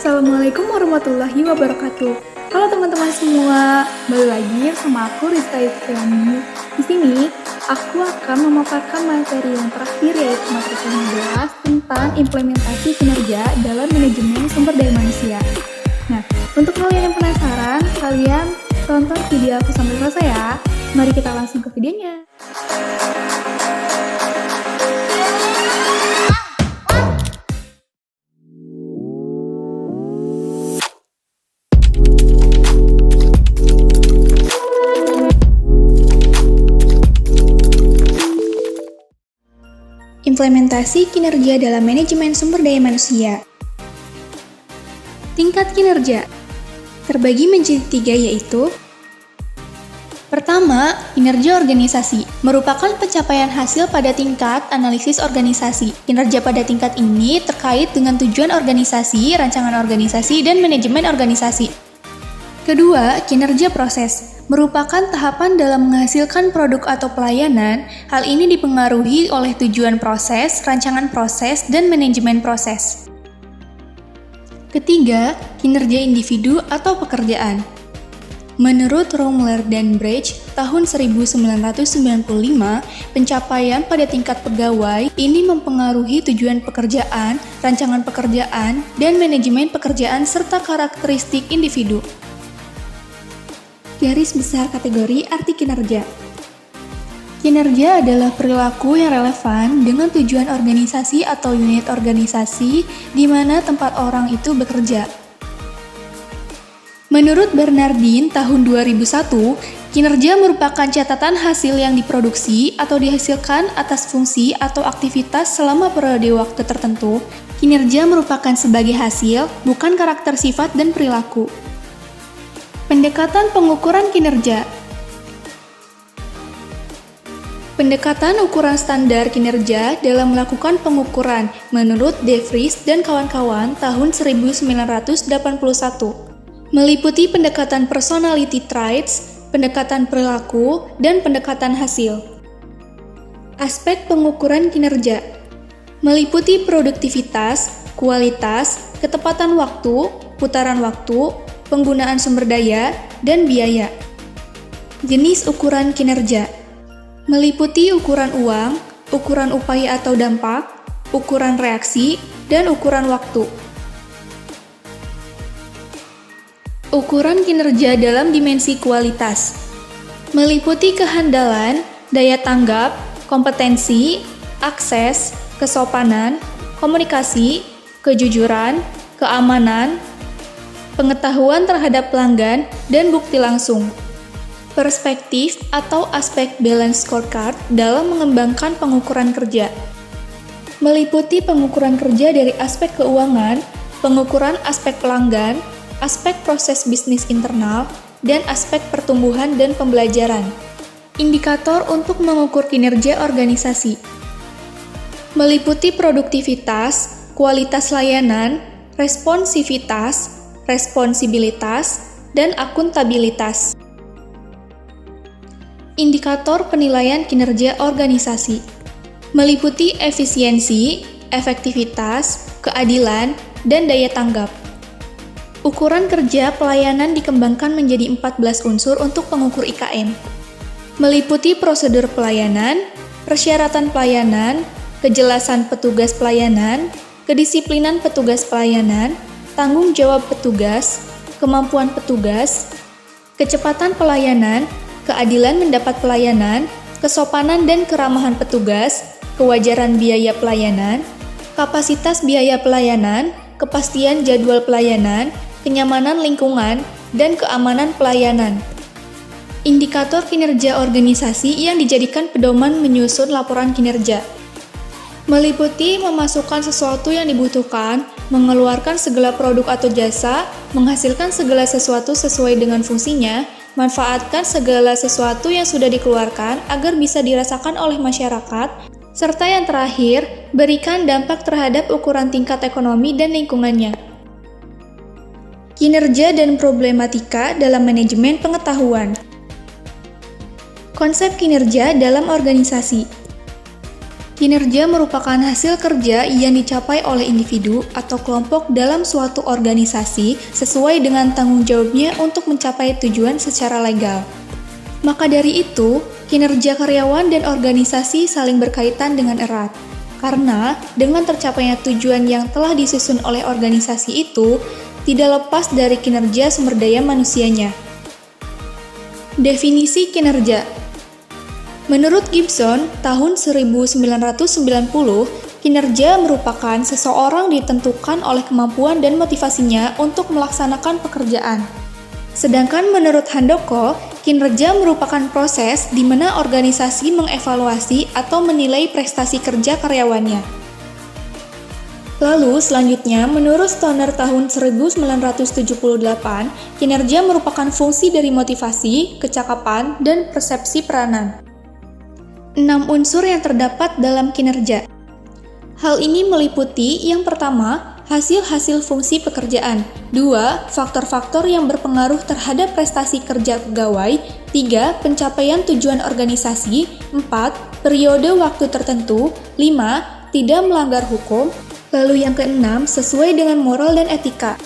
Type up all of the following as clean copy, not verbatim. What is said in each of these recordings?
Assalamualaikum warahmatullahi wabarakatuh. Halo teman-teman semua, balik lagi sama aku Rizka Ifriani. Di sini aku akan memaparkan materi yang terakhir yaitu materi ke-15 tentang implementasi kinerja dalam manajemen sumber daya manusia. Nah, untuk kalian yang penasaran, kalian tonton video aku sampai selesai ya. Mari kita langsung ke videonya. Implementasi kinerja dalam manajemen sumber daya manusia. Tingkat kinerja terbagi menjadi 3 yaitu: pertama, kinerja organisasi merupakan pencapaian hasil pada tingkat analisis organisasi. Kinerja pada tingkat ini terkait dengan tujuan organisasi, rancangan organisasi, dan manajemen organisasi. Kedua, kinerja proses merupakan tahapan dalam menghasilkan produk atau pelayanan. Hal ini dipengaruhi oleh tujuan proses, rancangan proses, dan manajemen proses. Ketiga, kinerja individu atau pekerjaan. Menurut Roemler dan Brecht tahun 1995, pencapaian pada tingkat pegawai ini mempengaruhi tujuan pekerjaan, rancangan pekerjaan, dan manajemen pekerjaan serta karakteristik individu. Garis besar kategori arti kinerja. Kinerja adalah perilaku yang relevan dengan tujuan organisasi atau unit organisasi di mana tempat orang itu bekerja. Menurut Bernardin tahun 2001, kinerja merupakan catatan hasil yang diproduksi atau dihasilkan atas fungsi atau aktivitas selama periode waktu tertentu. Kinerja merupakan sebagai hasil, bukan karakter sifat dan perilaku. Pendekatan pengukuran kinerja. Pendekatan ukuran standar kinerja dalam melakukan pengukuran menurut De Vries dan kawan-kawan tahun 1981 meliputi pendekatan personality traits, pendekatan perilaku, dan pendekatan hasil. Aspek pengukuran kinerja meliputi produktivitas, kualitas, ketepatan waktu, putaran waktu, penggunaan sumber daya, dan biaya. Jenis ukuran kinerja meliputi ukuran uang, ukuran upaya atau dampak, ukuran reaksi, dan ukuran waktu. Ukuran kinerja dalam dimensi kualitas meliputi kehandalan, daya tanggap, kompetensi, akses, kesopanan, komunikasi, kejujuran, keamanan, pengetahuan terhadap pelanggan, dan bukti langsung. Perspektif atau aspek balance scorecard dalam mengembangkan pengukuran kerja meliputi pengukuran kerja dari aspek keuangan, pengukuran aspek pelanggan, aspek proses bisnis internal, dan aspek pertumbuhan dan pembelajaran. Indikator untuk mengukur kinerja organisasi meliputi produktivitas, kualitas layanan, responsivitas, responsibilitas, dan akuntabilitas. Indikator penilaian kinerja organisasi meliputi efisiensi, efektivitas, keadilan, dan daya tanggap. Ukuran kerja pelayanan dikembangkan menjadi 14 unsur untuk pengukur IKM. Meliputi prosedur pelayanan, persyaratan pelayanan, kejelasan petugas pelayanan, kedisiplinan petugas pelayanan, tanggung jawab petugas, kemampuan petugas, kecepatan pelayanan, keadilan mendapat pelayanan, kesopanan dan keramahan petugas, kewajaran biaya pelayanan, kapasitas biaya pelayanan, kepastian jadwal pelayanan, kenyamanan lingkungan, dan keamanan pelayanan. Indikator kinerja organisasi yang dijadikan pedoman menyusun laporan kinerja meliputi memasukkan sesuatu yang dibutuhkan, mengeluarkan segala produk atau jasa, menghasilkan segala sesuatu sesuai dengan fungsinya, manfaatkan segala sesuatu yang sudah dikeluarkan agar bisa dirasakan oleh masyarakat, serta yang terakhir, berikan dampak terhadap ukuran tingkat ekonomi dan lingkungannya. Kinerja dan problematika dalam manajemen pengetahuan. Konsep kinerja dalam organisasi. Kinerja merupakan hasil kerja yang dicapai oleh individu atau kelompok dalam suatu organisasi sesuai dengan tanggung jawabnya untuk mencapai tujuan secara legal. Maka dari itu, kinerja karyawan dan organisasi saling berkaitan dengan erat. Karena dengan tercapainya tujuan yang telah disusun oleh organisasi itu, tidak lepas dari kinerja sumber daya manusianya. Definisi kinerja. Menurut Gibson, tahun 1990, kinerja merupakan seseorang ditentukan oleh kemampuan dan motivasinya untuk melaksanakan pekerjaan. Sedangkan menurut Handoko, kinerja merupakan proses di mana organisasi mengevaluasi atau menilai prestasi kerja karyawannya. Lalu selanjutnya, menurut Stoner tahun 1978, kinerja merupakan fungsi dari motivasi, kecakapan, dan persepsi peranan. 6 unsur yang terdapat dalam kinerja. Hal ini meliputi yang pertama, hasil-hasil fungsi pekerjaan. 2. Faktor-faktor yang berpengaruh terhadap prestasi kerja pegawai. 3. Pencapaian tujuan organisasi. 4. Periode waktu tertentu. 5. Tidak melanggar hukum. Lalu yang keenam, sesuai dengan moral dan etika.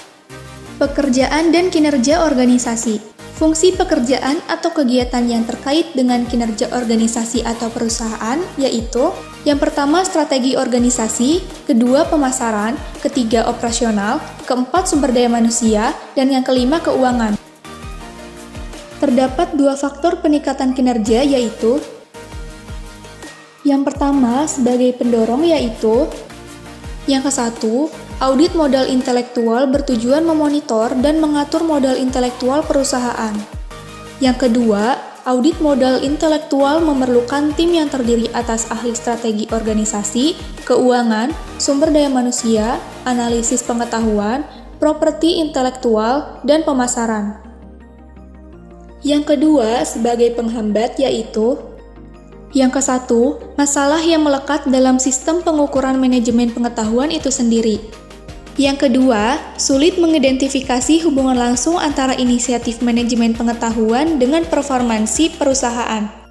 Pekerjaan dan kinerja organisasi. Fungsi pekerjaan atau kegiatan yang terkait dengan kinerja organisasi atau perusahaan yaitu yang pertama strategi organisasi, kedua pemasaran, ketiga operasional, keempat sumber daya manusia, dan yang kelima keuangan. Terdapat 2 faktor peningkatan kinerja yaitu yang pertama sebagai pendorong yaitu yang ke-1, audit modal intelektual bertujuan memonitor dan mengatur modal intelektual perusahaan. Yang kedua, audit modal intelektual memerlukan tim yang terdiri atas ahli strategi organisasi, keuangan, sumber daya manusia, analisis pengetahuan, properti intelektual, dan pemasaran. Yang kedua, sebagai penghambat yaitu yang ke-1, masalah yang melekat dalam sistem pengukuran manajemen pengetahuan itu sendiri. Yang kedua, sulit mengidentifikasi hubungan langsung antara inisiatif manajemen pengetahuan dengan performansi perusahaan.